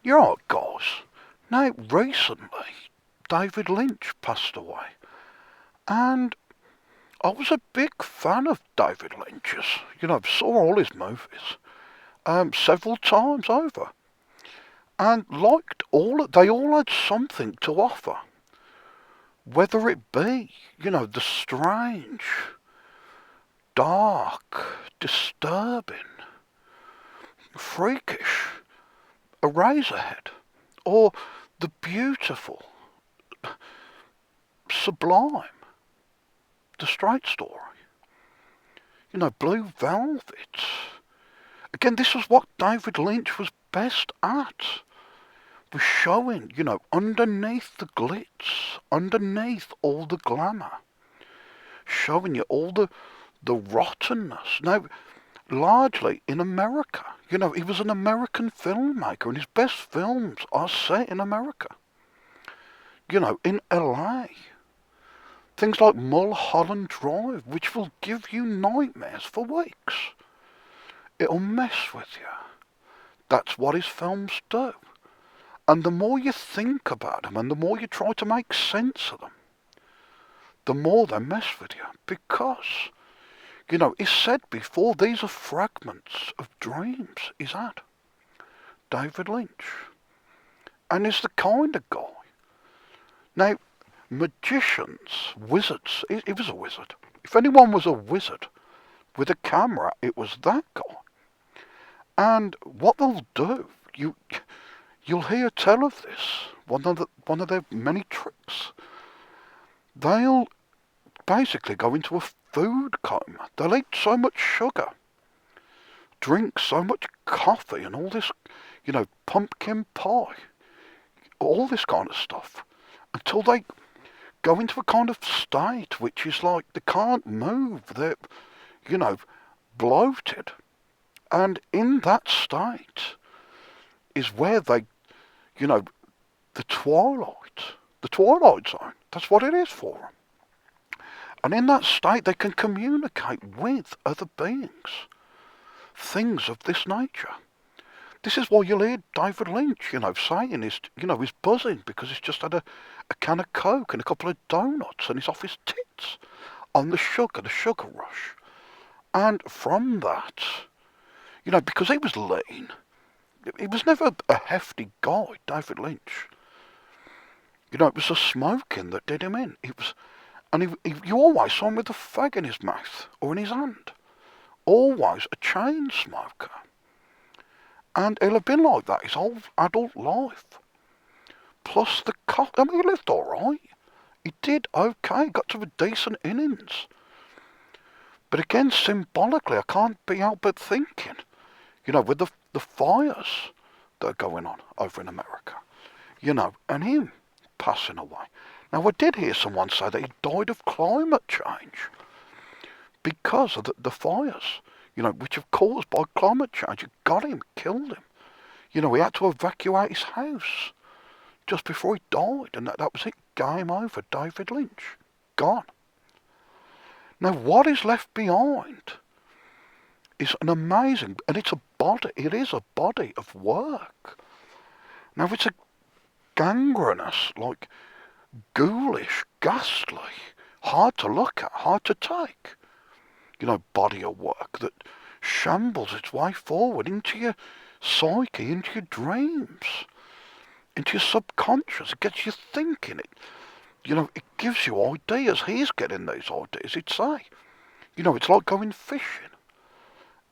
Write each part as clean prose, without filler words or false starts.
You're right, guys. Now, recently, David Lynch passed away, and I was a big fan of David Lynch's. Saw all his movies, several times over, and liked they all had something to offer. Whether it be, the strange, dark, disturbing, freakish, Eraserhead, or the beautiful, sublime, the straight story. Blue Velvet. Again, this was what David Lynch was best at. Was showing, underneath the glitz, underneath all the glamour, showing you all the rottenness. Now, largely in America. He was an American filmmaker, and his best films are set in America. In LA. Things like Mulholland Drive, which will give you nightmares for weeks. It'll mess with you. That's what his films do. And the more you think about them, and the more you try to make sense of them, the more they mess with you. Because, it's said before, these are fragments of dreams, is that? David Lynch. And he's the kind of guy. Now, magicians, wizards, he was a wizard. If anyone was a wizard with a camera, it was that guy. And what they'll do, you'll hear tell of this, one of their many tricks. They'll basically go into a food coma. They'll eat so much sugar, drink so much coffee and all this, pumpkin pie, all this kind of stuff, until they go into a kind of state which is like they can't move, they're, bloated. And in that state is where they, the twilight zone, that's what it is for them. And in that state they can communicate with other beings, things of this nature. This is why you'll hear David Lynch, saying he's buzzing because he's just had a can of Coke and a couple of donuts and he's off his tits on the sugar rush. And from that, because he was lean, he was never a hefty guy, David Lynch. It was the smoking that did him in. You always saw him with a fag in his mouth or in his hand. Always a chain smoker. And he'll have been like that his whole adult life. Plus the cock. I mean, he lived alright. He did okay, got to a decent innings. But again, symbolically, I can't be out but thinking, with the fires that are going on over in America, and him passing away. Now, I did hear someone say that he died of climate change because of the fires, which are caused by climate change. It got him, killed him. He had to evacuate his house just before he died, and that was it. Game over. David Lynch. Gone. Now, what is left behind is an amazing, and it is a body of work. Now, it's a gangrenous, like ghoulish, ghastly, hard to look at, hard to take, body of work that shambles its way forward into your psyche, into your dreams, into your subconscious. It gets you thinking. It gives you ideas. He's getting these ideas. He'd say, it's like going fishing.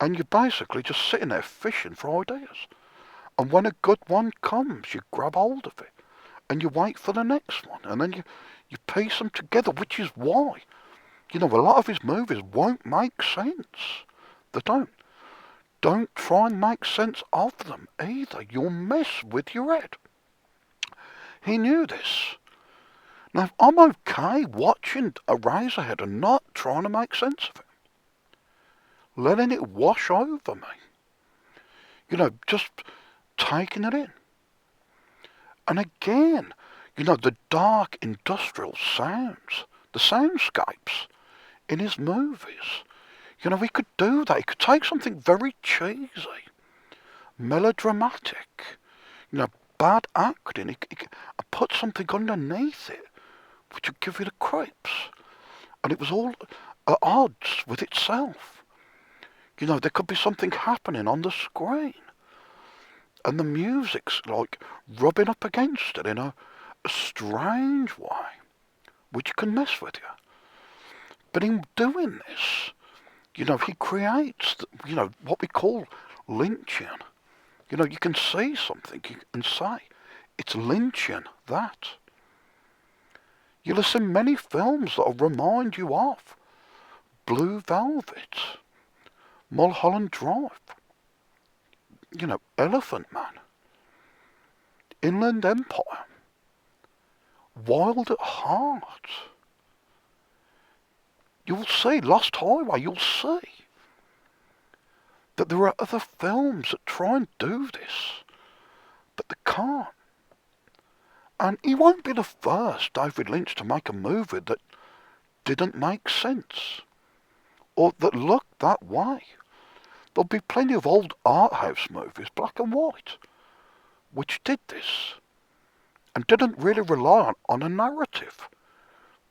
And you're basically just sitting there fishing for ideas. And when a good one comes, you grab hold of it. And you wait for the next one. And then you piece them together, which is why, a lot of his movies won't make sense. They don't. Don't try and make sense of them either. You'll mess with your head. He knew this. Now, I'm okay watching Eraserhead and not trying to make sense of it. Letting it wash over me. Just taking it in. And again, the dark industrial sounds, the soundscapes in his movies. He could do that. He could take something very cheesy, melodramatic, bad acting. He put something underneath it which would give you the creeps. And it was all at odds with itself. You know, there could be something happening on the screen. And the music's like rubbing up against it in a strange way, which can mess with you. But in doing this, you know, he creates, you know, what we call lynching. You know, you can see something and say, it's lynching that. You'll have seen many films that'll remind you of Blue Velvet, Mulholland Drive, you know, Elephant Man, Inland Empire, Wild at Heart. You'll see, Lost Highway, you'll see that there are other films that try and do this, but they can't. And he won't be the first David Lynch to make a movie that didn't make sense, or that looked that way. There'll be plenty of old art house movies, black and white, which did this, and didn't really rely on a narrative,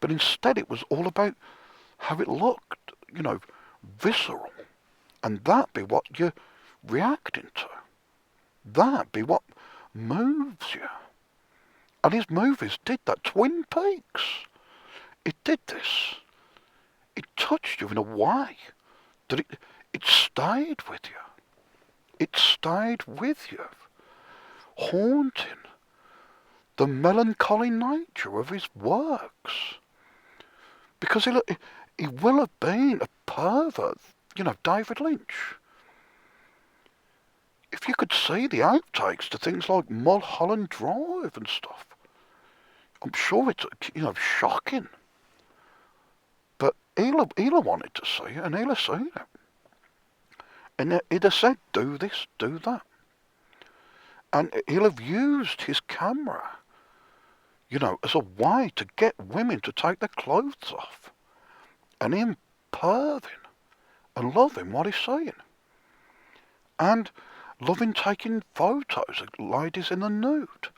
but instead it was all about how it looked, you know, visceral, and that be what you're reacting to. That be what moves you. And his movies did that. Twin Peaks, it did this. It touched you in a way that it stayed with you. It stayed with you, haunting the melancholy nature of his works. Because he will have been a pervert, you know, David Lynch. If you could see the outtakes to things like Mulholland Drive and stuff, I'm sure it's, you know, shocking. But he'll have wanted to see it, and he'll have seen it. And he'd have said, do this, do that. And he'll have used his camera, you know, as a way to get women to take their clothes off. And him perving and loving what he's saying. And loving taking photos of ladies in the nude.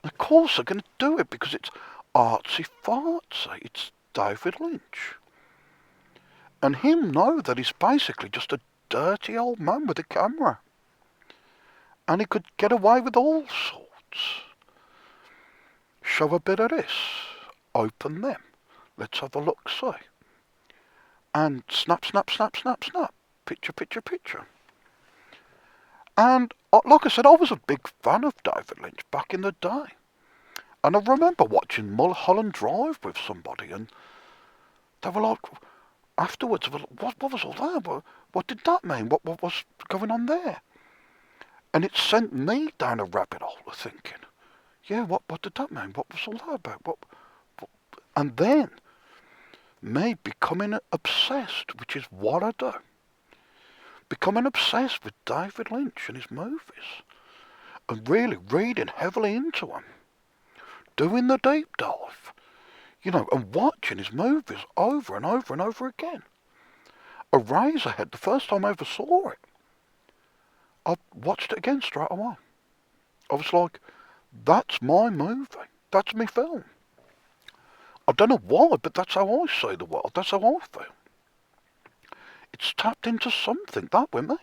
And of course they're going to do it because it's artsy-fartsy. It's David Lynch. And him know that he's basically just a dirty old man with a camera. And he could get away with all sorts. Show a bit of this. Open them. Let's have a look-see. And snap, snap, snap, snap, snap. Picture, picture, picture. And like I said, I was a big fan of David Lynch back in the day. And I remember watching Mulholland Drive with somebody, and they were like, afterwards, what was all that? What did that mean? What was going on there? And it sent me down a rabbit hole of thinking, yeah, what did that mean? What was all that about? What? And then me becoming obsessed, which is what I do. Becoming obsessed with David Lynch and his movies. And really reading heavily into them. Doing the deep dive. You know, and watching his movies over and over and over again. Eraserhead, the first time I ever saw it, I watched it again straight away. I was like, that's my movie. That's my film. I don't know why, but that's how I see the world. That's how I feel. It's tapped into something, that with me.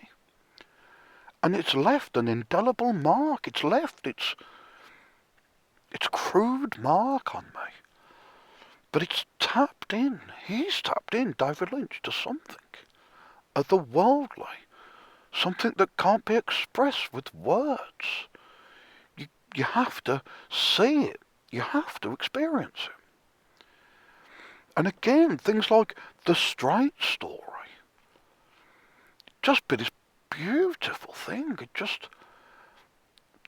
And it's left an indelible mark. It's left its crude mark on me. But it's tapped in. He's tapped in, David Lynch, to something otherworldly. Something that can't be expressed with words. You have to see it. You have to experience it. And again, things like The Straight Story. Just be this beautiful thing. It just,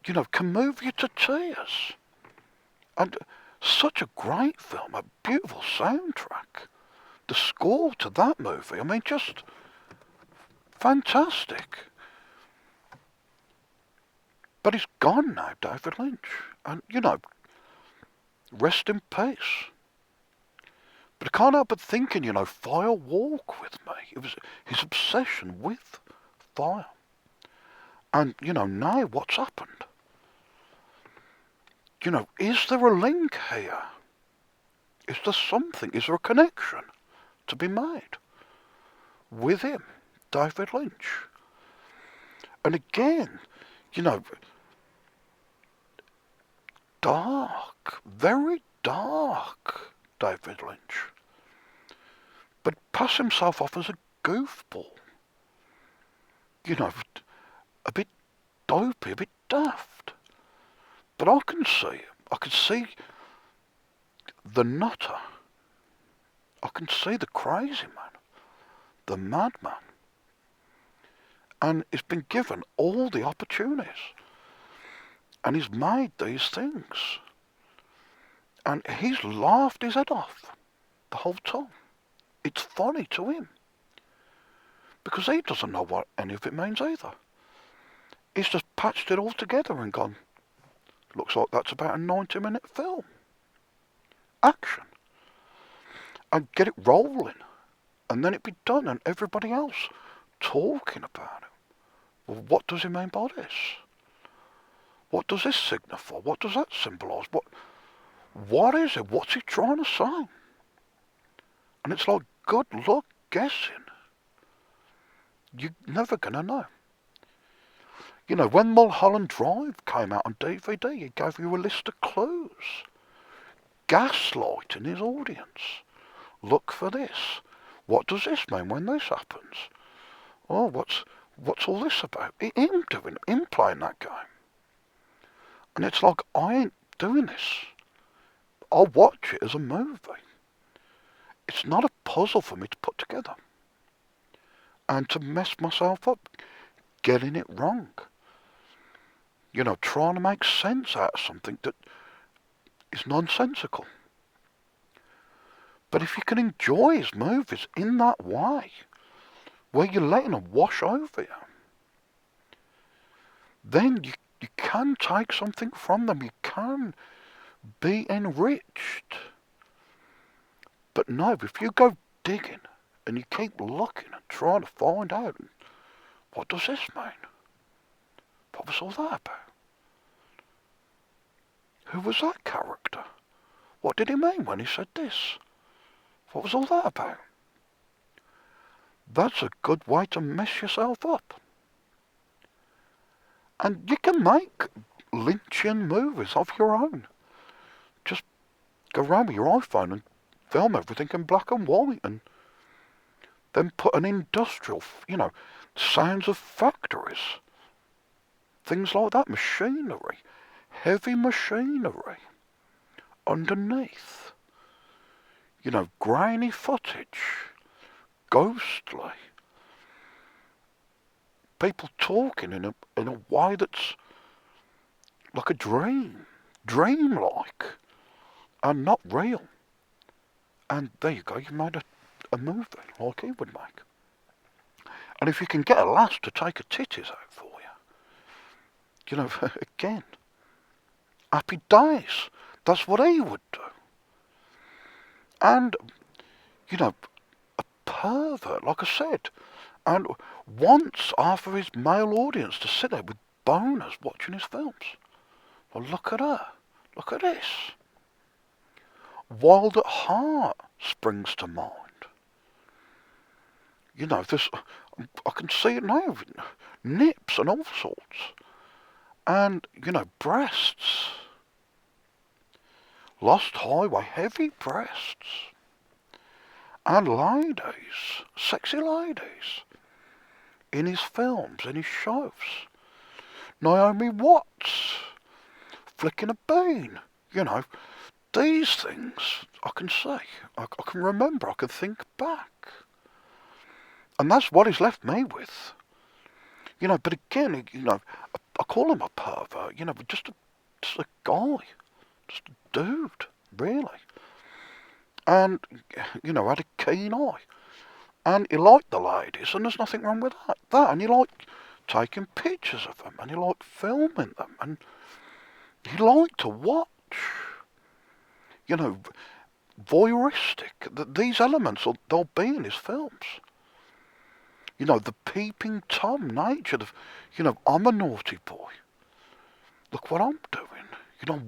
you know, can move you to tears. And such a great film, a beautiful soundtrack. The score to that movie, I mean, just fantastic. But he's gone now, David Lynch. And, you know, rest in peace. But I can't help but thinking, you know, fire walk with me. It was his obsession with fire. And, you know, now what's happened? Is there a link here? Is there something? Is there a connection to be made with him, David Lynch? And again, you know, dark, very dark David Lynch. But pass himself off as a goofball. A bit dopey, a bit daft. But I can see the nutter. I can see the crazy man, the madman. And he's been given all the opportunities. And he's made these things. And he's laughed his head off the whole time. It's funny to him. Because he doesn't know what any of it means either. He's just patched it all together and gone, looks like that's about a 90-minute film. Action. And get it rolling. And then it be done and everybody else talking about it. Well, what does he mean by this? What does this signify? What does that symbolise? What is it? What's he trying to say? And it's like, good luck guessing. You're never going to know. When Mulholland Drive came out on DVD, he gave you a list of clues. Gaslighting his audience. Look for this. What does this mean when this happens? Oh, what's all this about? Him playing that game. And it's like, I ain't doing this. I'll watch it as a movie. It's not a puzzle for me to put together. And to mess myself up, getting it wrong. Trying to make sense out of something that is nonsensical. But if you can enjoy his movies in that way, where you're letting them wash over you, then you can take something from them. You can be enriched. But no, if you go digging and you keep looking and trying to find out, what does this mean? What was all that about? Who was that character? What did he mean when he said this? What was all that about? That's a good way to mess yourself up. And you can make Lynchian movies of your own. Just go around with your iPhone and film everything in black and white and then put an industrial, sounds of factories. Things like that, machinery, heavy machinery underneath. Grainy footage, ghostly. People talking in a way that's like a dreamlike, and not real. And there you go, you made a movie like he would make. And if you can get a lass to take her titties out for you, again, happy days. That's what he would do. And, a pervert, like I said, and wants half of his male audience to sit there with boners watching his films. Well, look at her. Look at this. Wild at Heart springs to mind. This, I can see it now, nips and all sorts. And, breasts. Lost Highway, heavy breasts. And ladies, sexy ladies, in his films, in his shows. Naomi Watts, flicking a bean, These things I can see, I can remember, I can think back. And that's what he's left me with. But again, I call him a pervert, but just a guy, just a dude, really. And, had a keen eye. And he liked the ladies, and there's nothing wrong with that. And he liked taking pictures of them, and he liked filming them, and he liked to watch. Voyeuristic. These elements, they'll be in his films. The peeping Tom nature of, I'm a naughty boy. Look what I'm doing.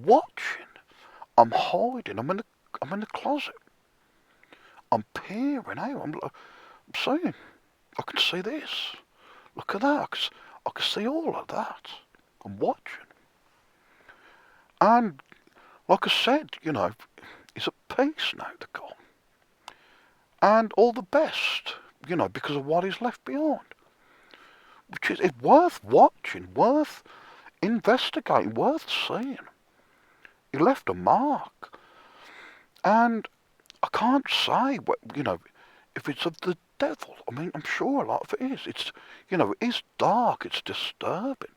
watching. I'm hiding. I'm in the closet. I'm peering out. I'm saying, I can see this. Look at that. I can see all of that. I'm watching. And like I said, he's at peace now, the guy. And all the best, because of what he's left behind. Which is it's worth watching, worth investigating, worth seeing. He left a mark. And I can't say, if it's of the devil. I mean, I'm sure a lot of it is. It is dark, it's disturbing.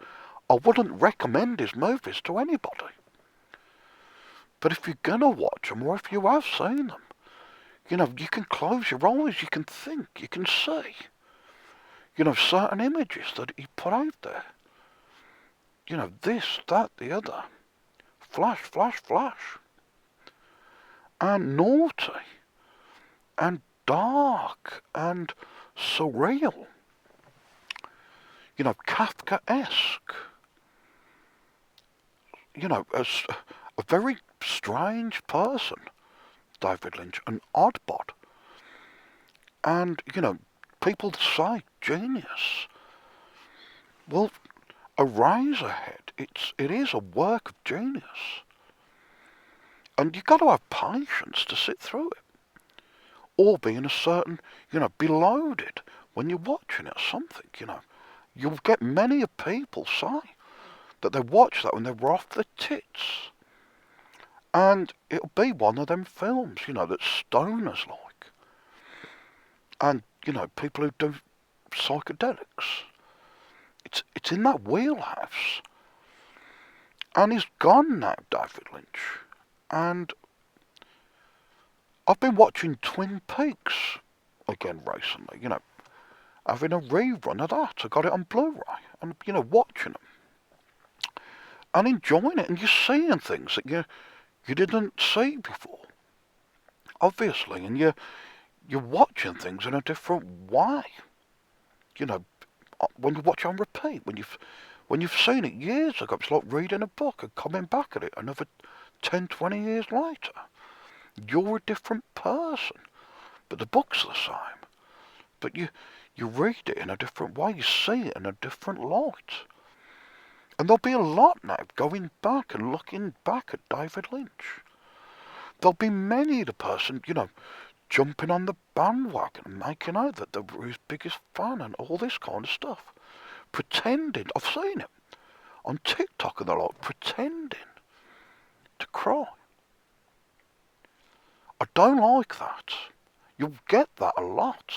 I wouldn't recommend his movies to anybody. But if you're gonna watch them, or if you have seen them, you can close your eyes, you can think, you can see, certain images that he put out there. This, that, the other. Flash, flash, flash. And naughty. And dark. And surreal. Kafkaesque. A very strange person, David Lynch, an oddbot. And, people say genius. Well, a Razorhead, it is a work of genius. And you've got to have patience to sit through it. Or be in a certain, be loaded when you're watching it or something, You'll get many people say that they watch that when they're off their tits. And it'll be one of them films, that stoners like. And, people who do psychedelics. It's in that wheelhouse. And he's gone now, David Lynch. And I've been watching Twin Peaks again recently, having a rerun of that. I got it on Blu-ray and, watching them. And enjoying it, and you're seeing things that you didn't see before. Obviously, and you're watching things in a different way. When you watch on repeat, when you've seen it years ago, it's like reading a book and coming back at it another 10, 20 years later. You're a different person, but the book's the same. But you read it in a different way, you see it in a different light. And there'll be a lot now going back and looking back at David Lynch. There'll be many the person, jumping on the bandwagon and making out that they were his biggest fan and all this kind of stuff. Pretending, I've seen it on TikTok and the lot, pretending to cry. I don't like that. You'll get that a lot.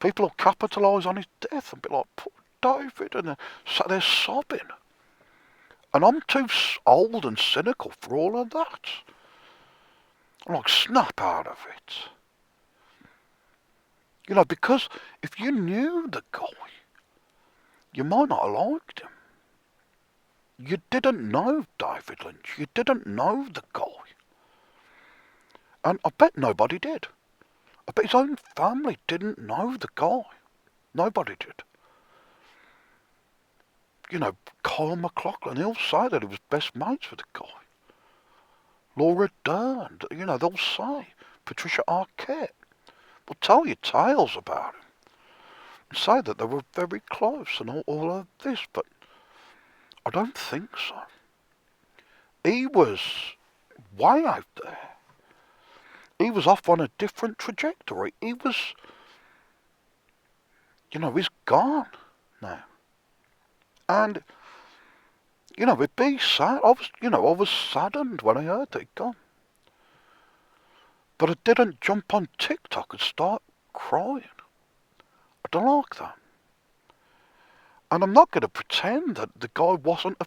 People will capitalise on his death and be like, poor David, and they're sat there sobbing. And I'm too old and cynical for all of that. I'm like, snap out of it. Because if you knew the guy, you might not have liked him. You didn't know David Lynch. You didn't know the guy. And I bet nobody did. I bet his own family didn't know the guy. Nobody did. Kyle MacLachlan, he'll say that he was best mates with the guy. Laura Dern, they'll say. Patricia Arquette will tell you tales about him. And say that they were very close and all of this, but I don't think so. He was way out there. He was off on a different trajectory. He was, he's gone now. And, it'd be sad. I was saddened when I heard that he'd gone. But I didn't jump on TikTok and start crying. I don't like that. And I'm not going to pretend that the guy wasn't a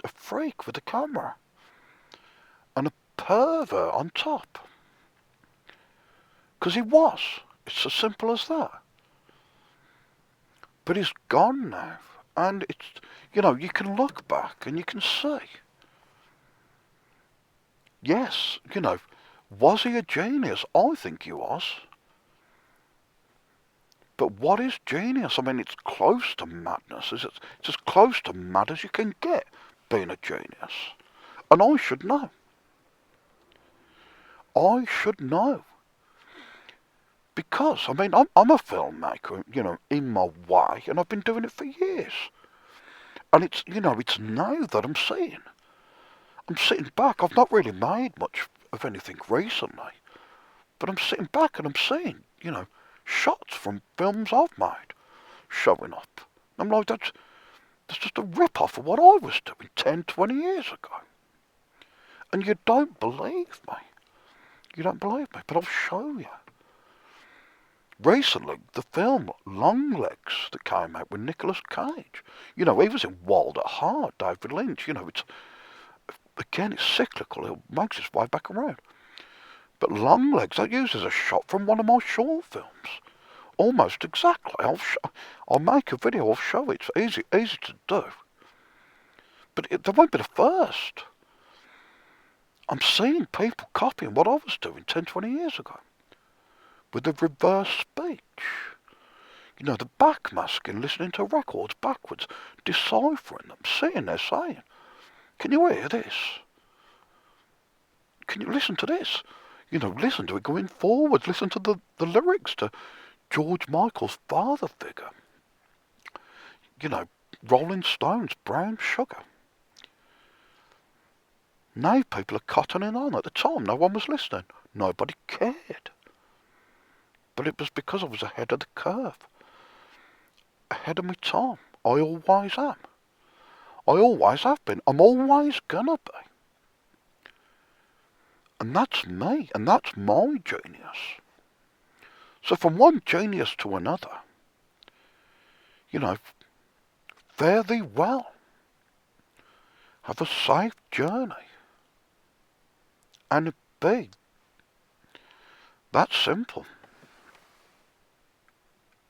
freak with a camera. And a pervert on top. Because he was. It's as simple as that. But he's gone now. And it's, you can look back and you can see. Yes, was he a genius? I think he was. But what is genius? I mean, it's close to madness. It's as close to mad as you can get being a genius. And I should know. I should know. Because, I mean, I'm a filmmaker, in my way, and I've been doing it for years. And it's now that I'm seeing. I'm sitting back. I've not really made much of anything recently. But I'm sitting back and I'm seeing, shots from films I've made showing up. I'm like, that's just a rip-off of what I was doing 10, 20 years ago. And you don't believe me. You don't believe me, but I'll show you. Recently, the film Longlegs that came out with Nicolas Cage. He was in Wild at Heart, David Lynch. It's cyclical. It makes its way back around. But Longlegs, that uses a shot from one of my short films. Almost exactly. I'll make a video, I'll show it. It's easy to do. But there won't be the first. I'm seeing people copying what I was doing 10, 20 years ago. With the reverse speech. The backmasking, listening to records backwards, deciphering them, seeing they're saying. Can you hear this? Can you listen to this? Listen to it going forward. Listen to the lyrics to George Michael's father figure. Rolling Stones, Brown Sugar. Now people are cottoning on. At the time, no one was listening. Nobody cared. But it was because I was ahead of the curve. Ahead of my time. I always am. I always have been. I'm always gonna be. And that's me. And that's my genius. So from one genius to another, fare thee well. Have a safe journey. And it be that simple.